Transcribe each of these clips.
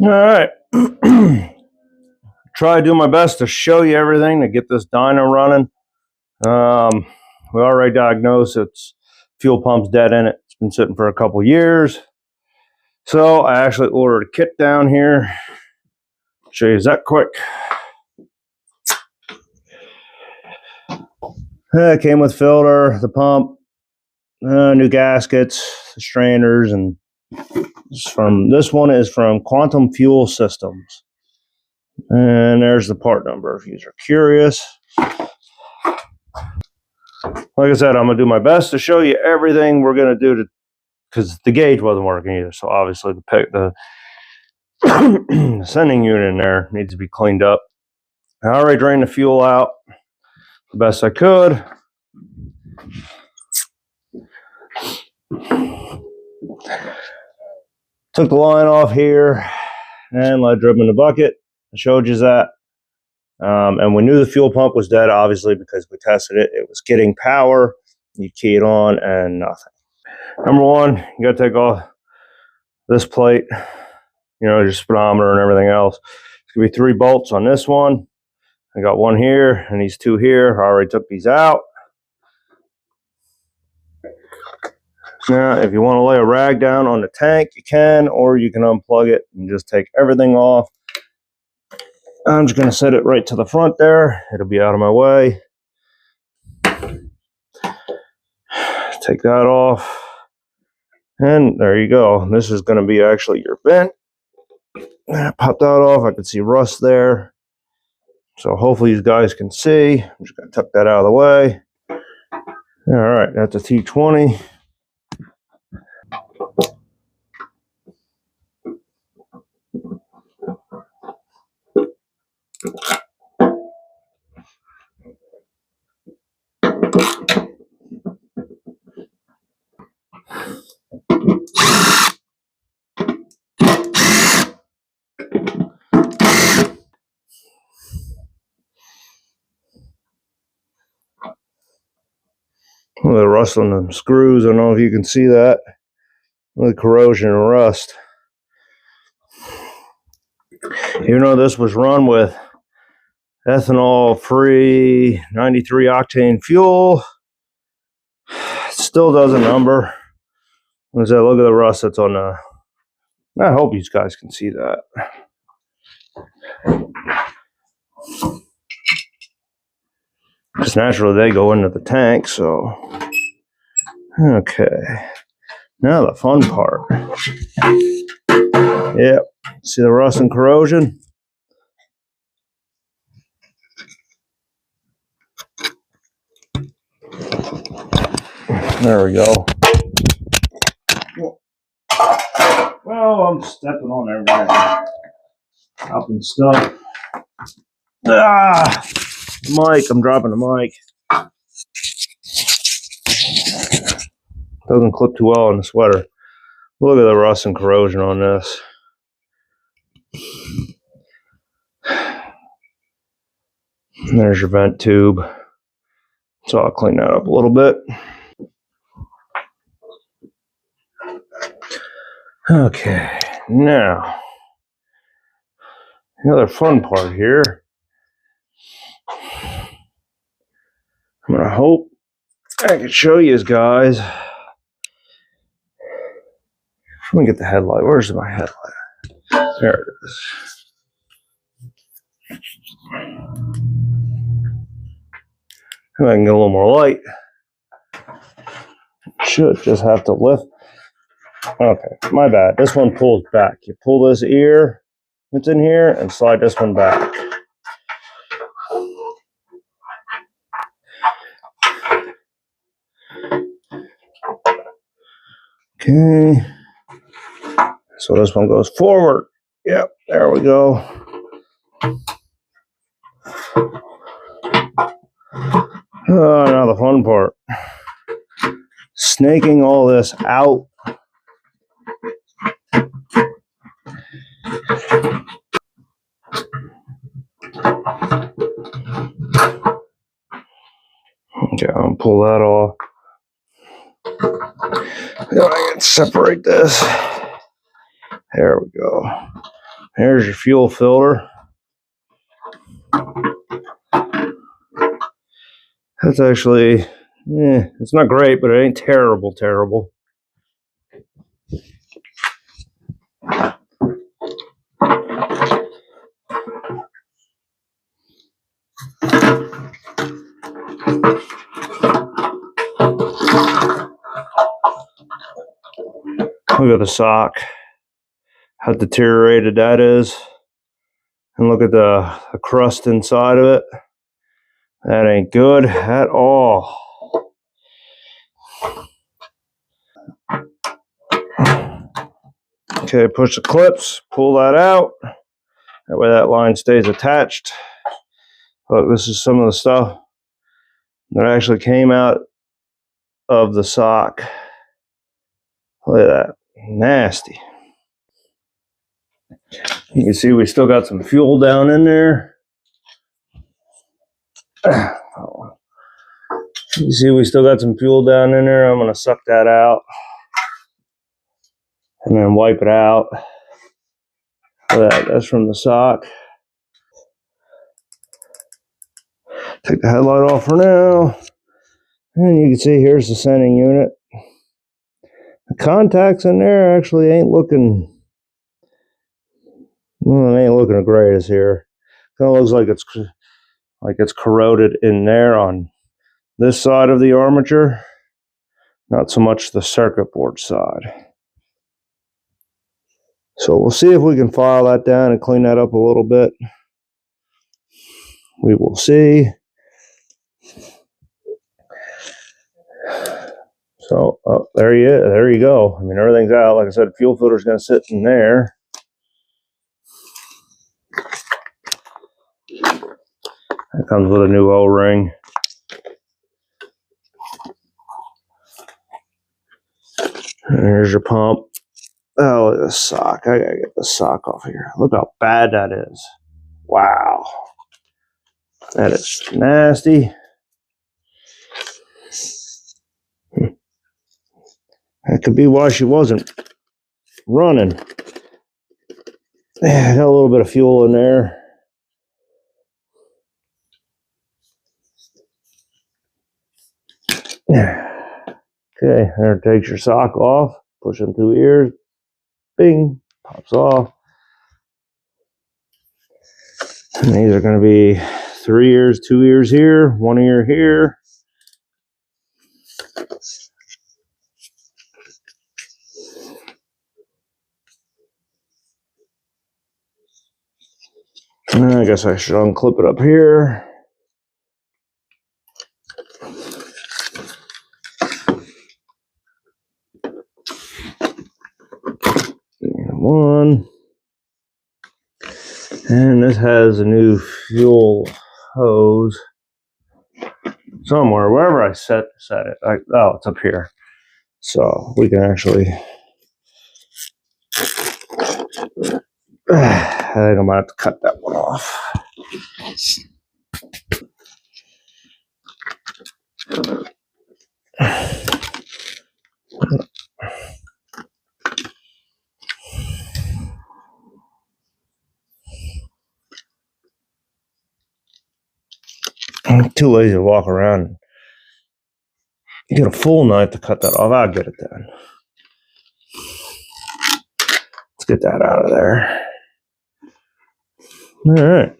All right. Try to do my best to show you everything to get this dyno running. We already diagnosed its fuel pump's dead in it. It's been sitting for a couple years. So I actually ordered a kit down here. Show you that quick. It came with filter, the pump, new gaskets, the strainers, and this one is from Quantum Fuel Systems. And there's the part number if you're curious. Like I said, I'm going to do my best to show you everything we're going to do because the gauge wasn't working either. So obviously the sending unit in there needs to be cleaned up. I already drained the fuel out the best I could. Took the line off here and let it drip in the bucket. I showed you that. And we knew the fuel pump was dead, obviously, because we tested it. It was getting power. You key it on and nothing. Number one, you got to take off this plate, your speedometer and everything else. It's going to be 3 bolts on this one. I got one here and these 2 here. I already took these out. Now, if you want to lay a rag down on the tank, you can, or you can unplug it and just take everything off. I'm just going to set it right to the front there. It'll be out of my way. Take that off. And there you go. This is going to be actually your vent. Pop that off. I can see rust there. So hopefully you guys can see. I'm just going to tuck that out of the way. All right, that's a T20. The rust on the screws. I don't know if you can see that. The corrosion and rust. Even though this was run with ethanol-free 93 octane fuel, it still doesn't number. Look at the rust that's on the. I hope you guys can see that. Because naturally they go into the tank, so. Okay. Now the fun part. Yep. See the rust and corrosion? There we go. Well, I'm stepping on everything. Dropping stuff. Mic. I'm dropping the mic. Doesn't clip too well on the sweater. Look at the rust and corrosion on this. And there's your vent tube. So I'll clean that up a little bit. Okay, now the other fun part here. I'm gonna hope I can show you guys. Let me get the headlight. Where's my headlight? There it is. I can get a little more light. Should just have to lift. Okay, my bad. This one pulls back. You pull this ear that's in here and slide this one back. Okay. So this one goes forward. Yep, there we go. Now the fun part. Snaking all this out. Okay, I'm gonna pull that off. Then I can separate this. There we go. Here's your fuel filter. That's actually, it's not great, but it ain't terrible. Look at the sock, how deteriorated that is. And look at the crust inside of it. That ain't good at all. Okay, push the clips, pull that out. That way that line stays attached. Look, this is some of the stuff that actually came out of the sock. Look at that, nasty. You can see we still got some fuel down in there. You can see we still got some fuel down in there. I'm gonna suck that out and then wipe it out. Look at that, that's from the sock. Take the headlight off for now. And you can see here's the sending unit. The contacts in there actually ain't looking, well, it ain't looking the greatest here. Kind of looks like it's corroded in there on this side of the armature, not so much the circuit board side. So we'll see if we can file that down and clean that up a little bit. We will see. So there you go. I mean, everything's out. Like I said, fuel filter's going to sit in there. It comes with a new O-ring. There's your pump. Oh, look at the sock. I gotta get the sock off here. Look how bad that is. Wow. That is nasty. That could be why she wasn't running. Yeah, got a little bit of fuel in there. Okay, there takes your sock off. Push them 2 ears. Bing. Pops off. And these are going to be 3 ears, 2 ears here, 1 ear here. And I guess I should unclip it up here. One. And this has a new fuel hose somewhere, wherever I set it. Oh, it's up here. So we can actually, I think I might have to cut that one off. I'm too lazy to walk around. You get a full knife to cut that off. I'll get it done. Let's get that out of there. All right.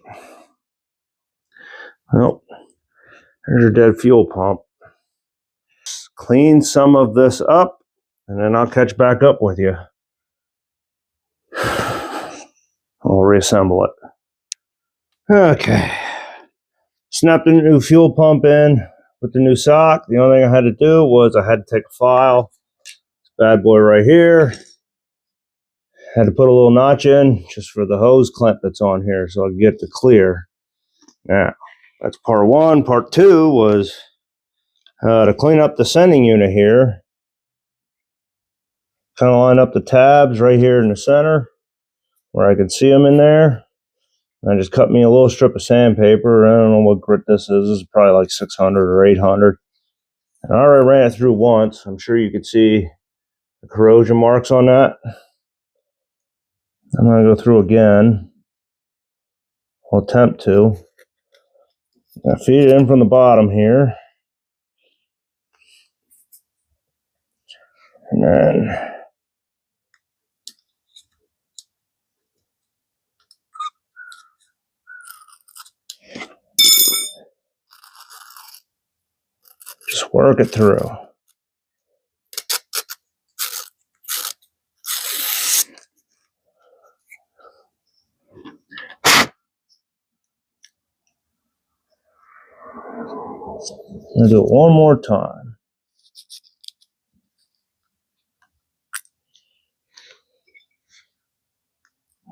Well, there's your dead fuel pump. Clean some of this up, and then I'll catch back up with you. I'll reassemble it. Okay. Snapped the new fuel pump in with the new sock. The only thing I had to do was I had to take a file. This bad boy right here. Had to put a little notch in just for the hose clamp that's on here so I can get it to clear. Now, that's part one. Part two was to clean up the sending unit here. Kind of line up the tabs right here in the center where I can see them in there. And I just cut me a little strip of sandpaper. I don't know what grit this is. This is probably like 600 or 800. And I already ran it through once. I'm sure you could see the corrosion marks on that. I'm going to go through again. I'll attempt to. Now feed it in from the bottom here. And then just work it through. I'm going to do it one more time.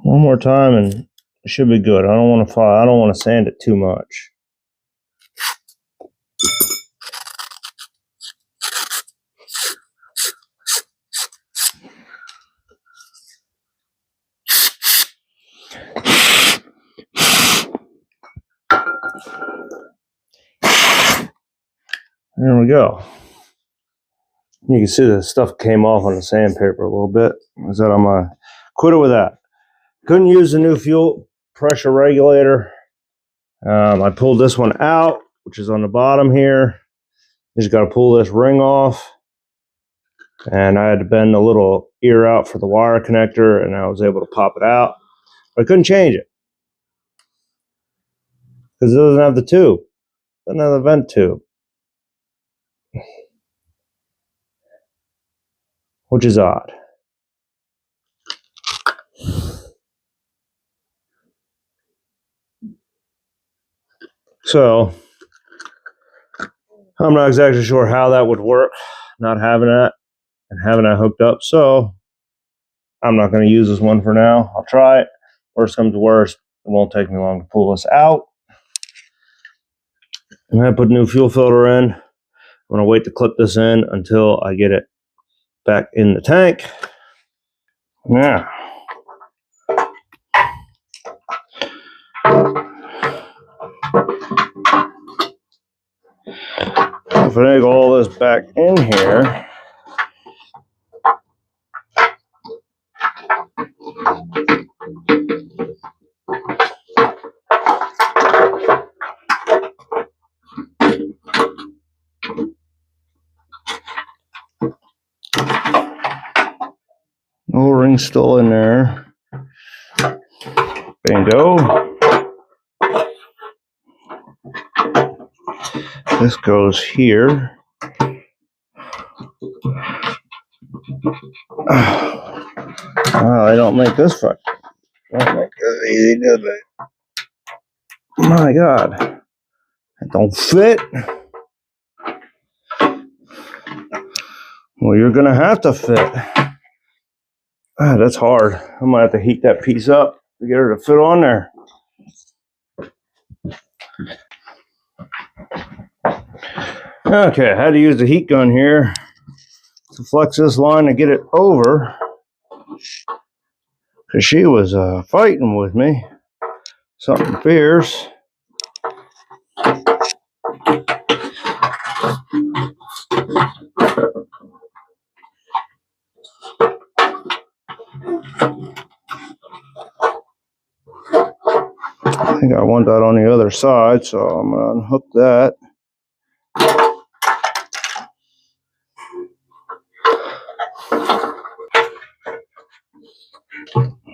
One more time and it should be good. I don't want to sand it too much. There we go. You can see the stuff came off on the sandpaper a little bit. I said I'm going to quit it with that. Couldn't use the new fuel pressure regulator. I pulled this one out, which is on the bottom here. You just got to pull this ring off. And I had to bend the little ear out for the wire connector, and I was able to pop it out. But I couldn't change it because it doesn't have the tube. It doesn't have the vent tube, which is odd. So I'm not exactly sure how that would work, not having that and having that hooked up. So I'm not going to use this one for now. I'll try it. Worst comes to worst, it won't take me long to pull this out. I'm going to put a new fuel filter in. I'm going to wait to clip this in until I get it back in the tank. Now, finagle all this back in here. O-ring still in there. Bingo. This goes here. Oh, they don't make this fuck. Don't make this easy, do they? My God. It don't fit. Well, you're going to have to fit. Ah, that's hard. I might have to heat that piece up to get her to fit on there. Okay, I had to use the heat gun here to flex this line to get it over. Because she was fighting with me. Something fierce. I think I want that on the other side, so I'm going to unhook that.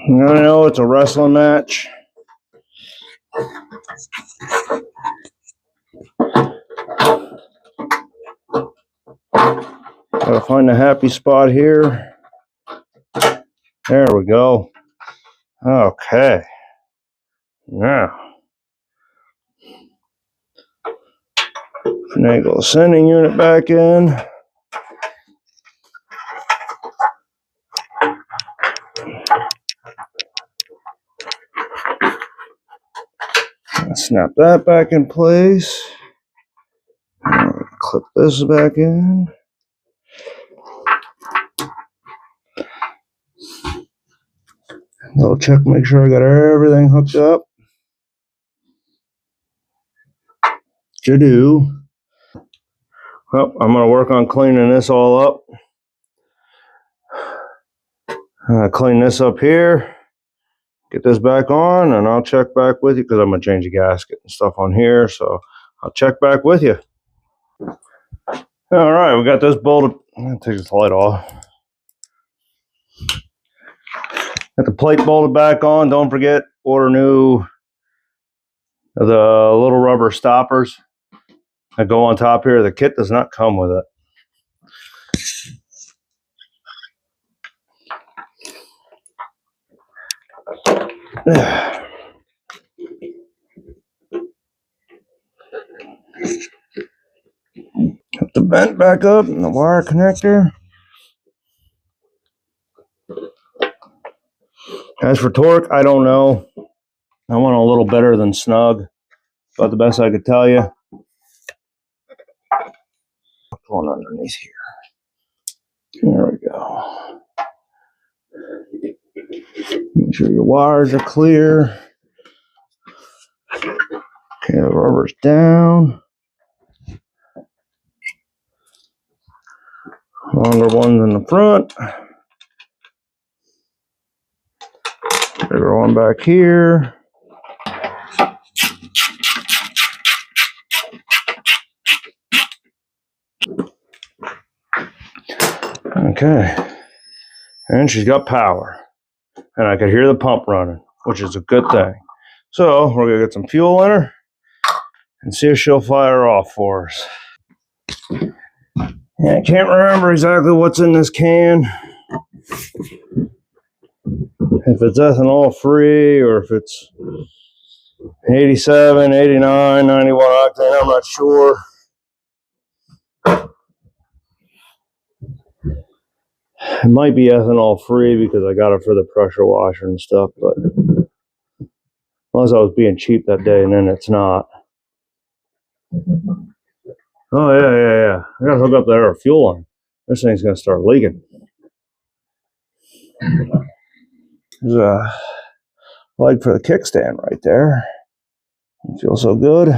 I know it's a wrestling match. Gotta find a happy spot here. There we go. Okay. Now, finagle the sending unit back in. Snap that back in place. Clip this back in. I'll check, make sure I got everything hooked up. To do. Well, I'm going to work on cleaning this all up. Clean this up here. get this back on, and I'll check back with you because I'm going to change the gasket and stuff on here. So I'll check back with you. All right, we got this bolted. I'm going to take this light off. Got the plate bolted back on. Don't forget, order new the little rubber stoppers that go on top here. The kit does not come with it. Put the vent back up and the wire connector. As for torque, I don't know. I want a little better than snug. About the best I could tell you. Going underneath here. There we go. Make sure your wires are clear. Okay, the rubber's down. Longer ones in the front. Bigger one back here. Okay. And she's got power. And I could hear the pump running, which is a good thing. So we're going to get some fuel in her and see if she'll fire off for us. Yeah, I can't remember exactly what's in this can. If it's ethanol free or if it's 87, 89, 91 octane, I'm not sure. It might be ethanol free because I got it for the pressure washer and stuff, but unless I was being cheap that day, and then it's not. Oh, yeah. I gotta hook up that air fuel line. This thing's gonna start leaking. There's a leg for the kickstand right there. It feels so good.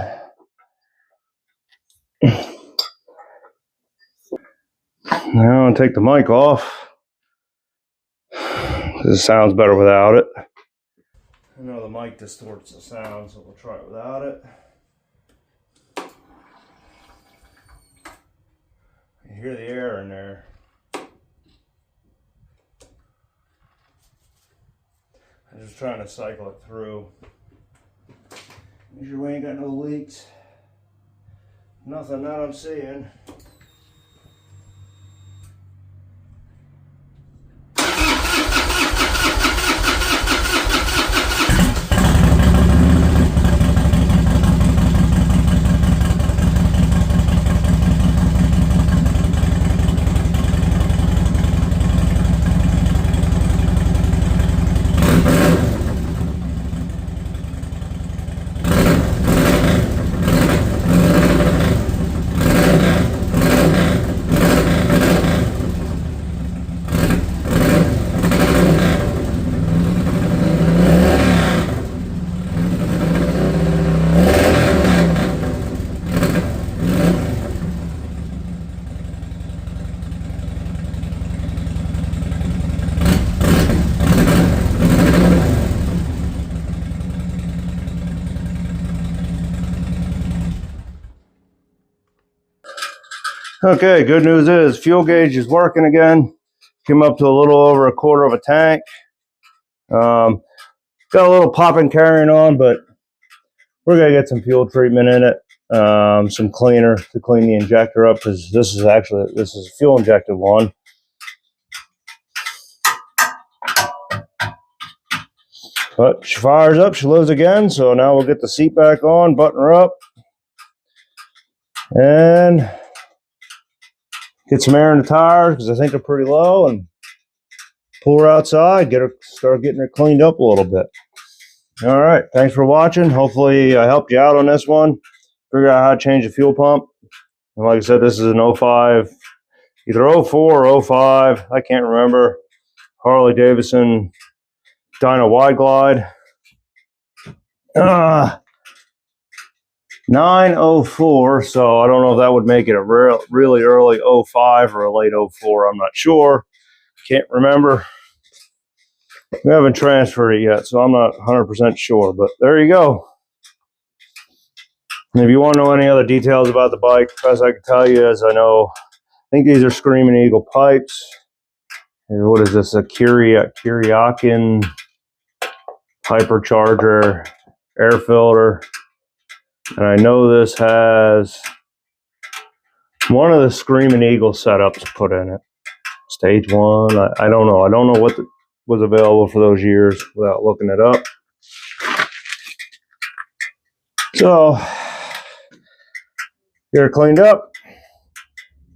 Now I'll take the mic off. This sounds better without it. I know the mic distorts the sound, so we'll try it without it. You hear the air in there. I'm just trying to cycle it through. Make sure we ain't got no leaks. Nothing that I'm seeing. Okay, good news is fuel gauge is working again. Came up to a little over a quarter of a tank. Got a little popping carrying on, but we're gonna get some fuel treatment in it, some cleaner to clean the injector up because this is a fuel injected one. But she fires up, she lives again. So now we'll get the seat back on, button her up, and get some air in the tires because I think they're pretty low, and pull her outside, start getting her cleaned up a little bit. All right, thanks for watching. Hopefully I helped you out on this one. Figure out how to change the fuel pump. And like I said, this is an 05, either 04 or 05, I can't remember. Harley Davidson Dyna Wide Glide. 904, so I don't know if that would make it a really early 05 or a late 04. I'm not sure. Can't remember. We haven't transferred it yet, so I'm not 100% sure, but there you go. And if you want to know any other details about the bike, best I can tell you is I think these are Screaming Eagle pipes. And what is this? A Kiriakin hypercharger air filter. And I know this has one of the Screaming Eagle setups put in it. Stage 1. I don't know. I don't know what was available for those years without looking it up. So, get it cleaned up.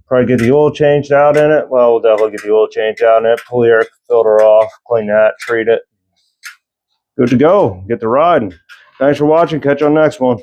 Probably get the oil changed out in it. Well, we'll definitely get the oil changed out in it. Pull the air filter off, clean that, treat it. Good to go. Get to riding. Thanks for watching. Catch you on the next one.